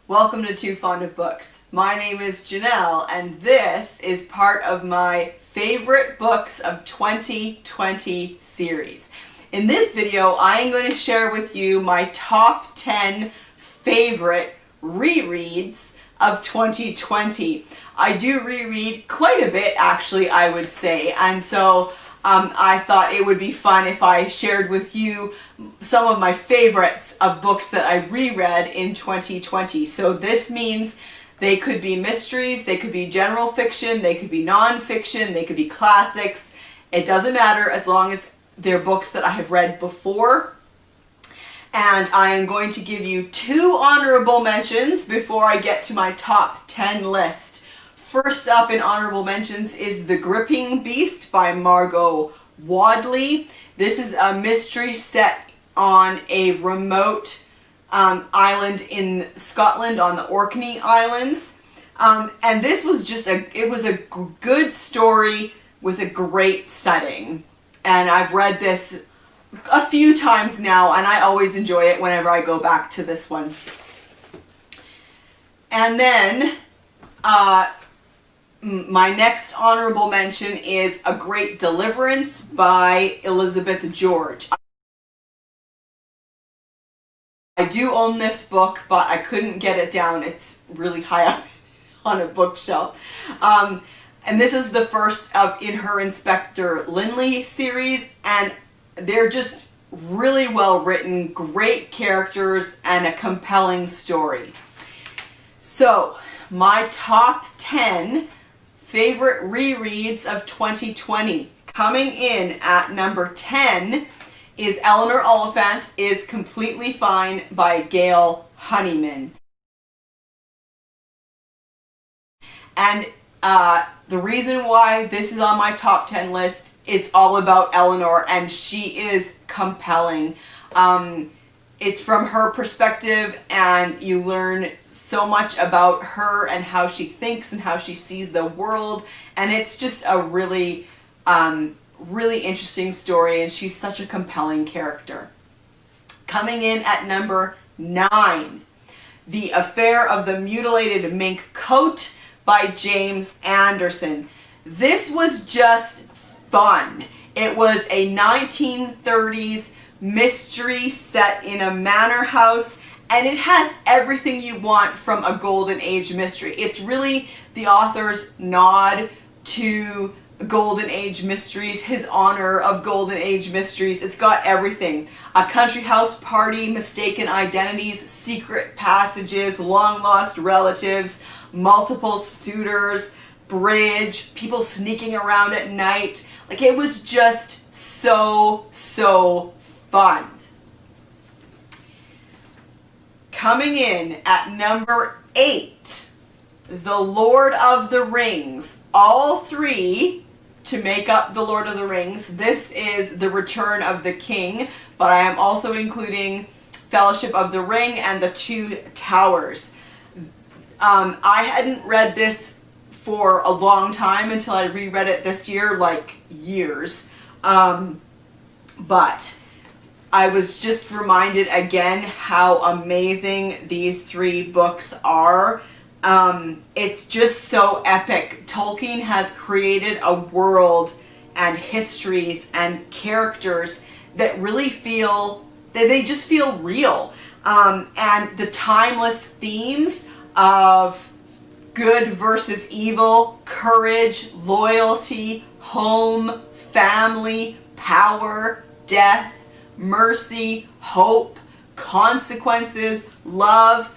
Welcome to Too Fond of Books. My name is Janelle, and this is part of my favorite books of 2020 series. In this video, I am going to share with you my top 10 favorite rereads of 2020. I do reread quite a bit, actually, I would say, and so I thought it would be fun if I shared with you some of my favorites of books that I reread in 2020. So this means they could be mysteries, they could be general fiction, they could be non-fiction, they could be classics. It doesn't matter as long as they're books that I have read before. And I am going to give you 2 honorable mentions before I get to my top 10 list. First up in honorable mentions is The Gripping Beast by Margot Wadley. This is a mystery set on a remote island in Scotland on the Orkney Islands. And this was just a good story with a great setting. And I've read this a few times now, and I always enjoy it whenever I go back to this one. And then my next honorable mention is A Great Deliverance by Elizabeth George. I do own this book, but I couldn't get it down. It's really high up on a bookshelf. And this is the first in her Inspector Lynley series, and they're just really well written, great characters, and a compelling story. So, my top 10 favorite rereads of 2020. Coming in at number 10 is Eleanor Oliphant is Completely Fine by Gail Honeyman. And the reason why this is on my top 10 list, it's all about Eleanor, and she is compelling. It's from her perspective, and you learn so much about her and how she thinks and how she sees the world, and it's just a really really interesting story, and she's such a compelling character. Coming in at number 9, The Affair of the Mutilated Mink Coat by James Anderson. This was just fun. It was a 1930s mystery set in a manor house, and it has everything you want from a Golden Age mystery. It's really the author's nod to Golden Age mysteries, his honor of Golden Age mysteries. It's got everything. A country house party, mistaken identities, secret passages, long-lost relatives, multiple suitors, bridge, people sneaking around at night. Like, it was just so fun. Coming in at number 8, The Lord of the Rings. All 3 to make up The Lord of the Rings. This is The Return of the King, but I am also including Fellowship of the Ring and The Two Towers. I hadn't read this for a long time until I reread it this year, like years. But I was just reminded again how amazing these 3 books are. It's just so epic. Tolkien has created a world and histories and characters that really feel, they just feel real. And the timeless themes of good versus evil, courage, loyalty, home, family, power, death, mercy, hope, consequences, love.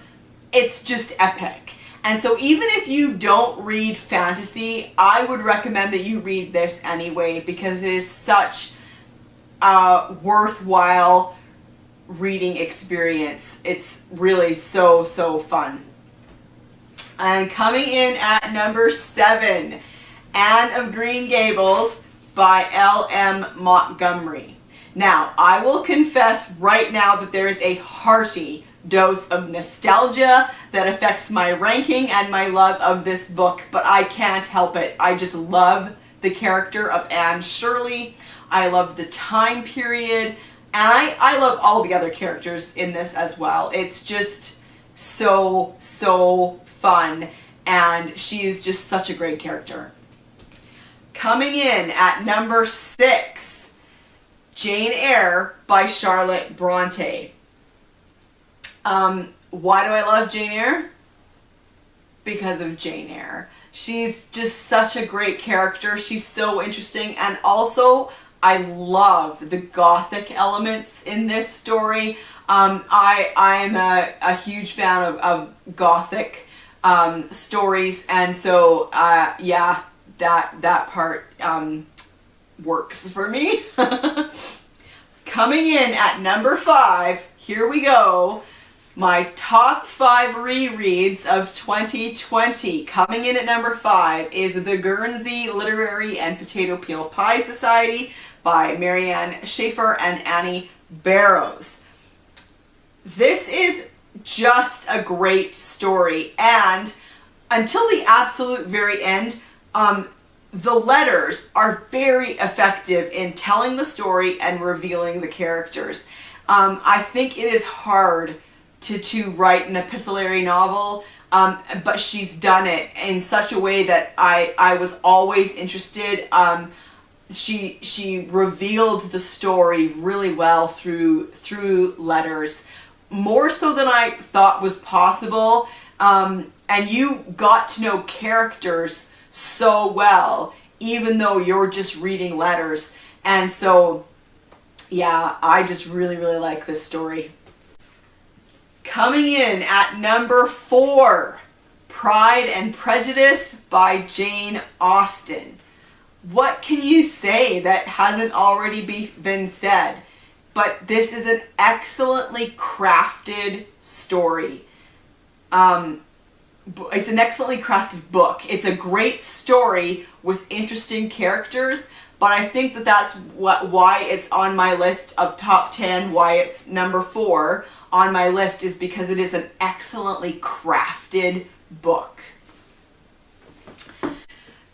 It's just epic. And so even if you don't read fantasy, I would recommend that you read this anyway, because it is such a worthwhile reading experience. It's really so fun. And coming in at number 7, Anne of Green Gables by L.M. Montgomery. Now, I will confess right now that there is a hearty dose of nostalgia that affects my ranking and my love of this book, but I can't help it. I just love the character of Anne Shirley. I love the time period, and I love all the other characters in this as well. It's just so, so fun. And she is just such a great character. Coming in at number 6, Jane Eyre by Charlotte Bronte. Why do I love Jane Eyre? Because of Jane Eyre. She's just such a great character. She's so interesting. And also, I love the gothic elements in this story. I am a huge fan of gothic stories. And so, yeah, that part works for me. Coming in at number 5, here we go. My top 5 rereads of 2020. Coming in at number 5 is The Guernsey Literary and Potato Peel Pie Society by Marianne Shaffer and Annie Barrows. This is just a great story, and until the absolute very end, the letters are very effective in telling the story and revealing the characters. I think it is hard to write an epistolary novel, but she's done it in such a way that I was always interested. She revealed the story really well through letters, more so than I thought was possible. And you got to know characters so well, even though you're just reading letters. And so, yeah, I just really, really like this story. Coming in at number 4, Pride and Prejudice by Jane Austen. What can you say that hasn't already been said? But this is an excellently crafted story. It's an excellently crafted book. It's a great story with interesting characters, but I think that's why it's on my list of top 10, why it's number 4 on my list, is because it is an excellently crafted book.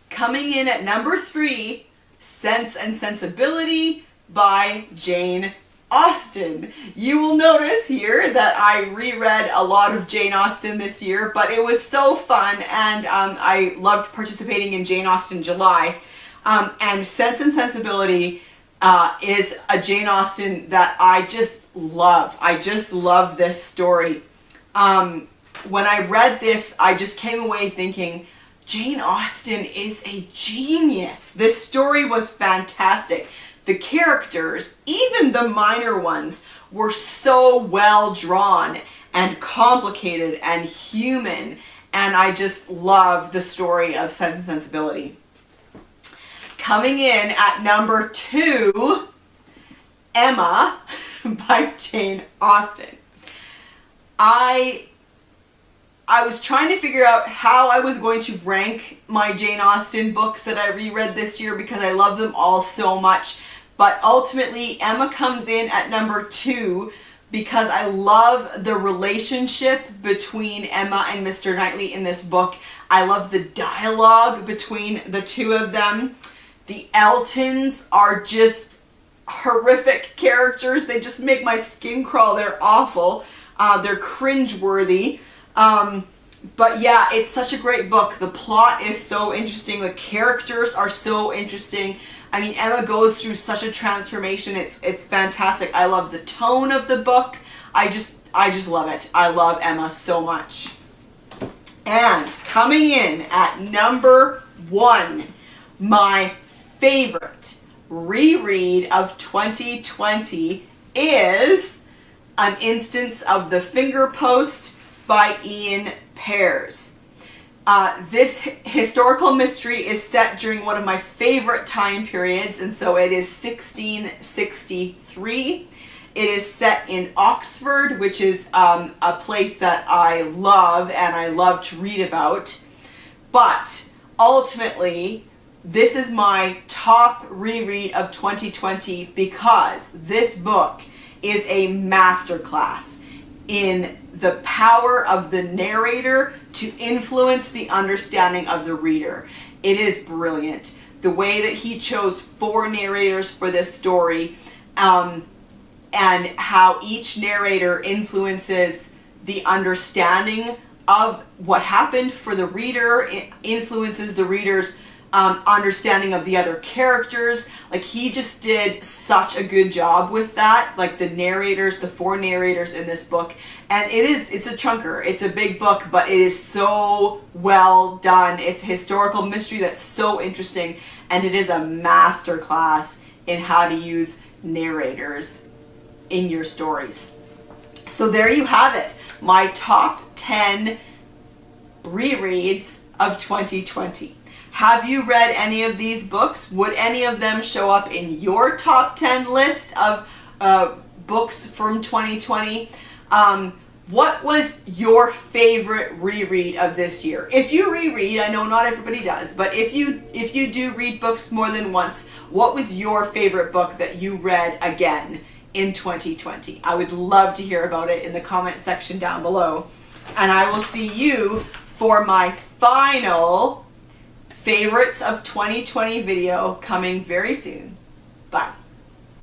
Coming in at number 3, Sense and Sensibility by Jane Austen. You will notice here that I reread a lot of Jane Austen this year, but it was so fun, and I loved participating in Jane Austen July. And Sense and Sensibility is a Jane Austen that I just love. I just love this story. When I read this, I just came away thinking, Jane Austen is a genius. This story was fantastic. The characters, even the minor ones, were so well drawn and complicated and human. And I just love the story of Sense and Sensibility. Coming in at number 2, Emma by Jane Austen. I was trying to figure out how I was going to rank my Jane Austen books that I reread this year because I love them all so much. But ultimately, Emma comes in at number 2 because I love the relationship between Emma and Mr. Knightley in this book. I love the dialogue between the two of them. The Eltons are just horrific characters. They just make my skin crawl. They're awful. They're cringeworthy. But yeah, it's such a great book. The plot is so interesting. The characters are so interesting. I mean, Emma goes through such a transformation. It's fantastic. I love the tone of the book. I just love it. I love Emma so much. And coming in at number 1, my favorite reread of 2020 is An Instance of the Fingerpost by Iain Pears. This historical mystery is set during one of my favorite time periods, and so it is 1663. It is set in Oxford, which is a place that I love and I love to read about. But ultimately, this is my top reread of 2020 because this book is a masterclass in the power of the narrator to influence the understanding of the reader. It is brilliant. The way that he chose 4 narrators for this story, and how each narrator influences the understanding of what happened for the reader. It influences the reader's understanding of the other characters. Like, he just did such a good job with that, like the narrators, the 4 narrators in this book. And it's a chunker, it's a big book, but it is so well done. It's a historical mystery that's so interesting, and it is a master class in how to use narrators in your stories. So there you have it, my top 10 rereads of 2020. Have you read any of these books? Would any of them show up in your top 10 list of books from 2020? What was your favorite reread of this year? If you reread, I know not everybody does, but if you do read books more than once, what was your favorite book that you read again in 2020? I would love to hear about it in the comment section down below. And I will see you for my final favorites of 2020 video coming very soon. Bye.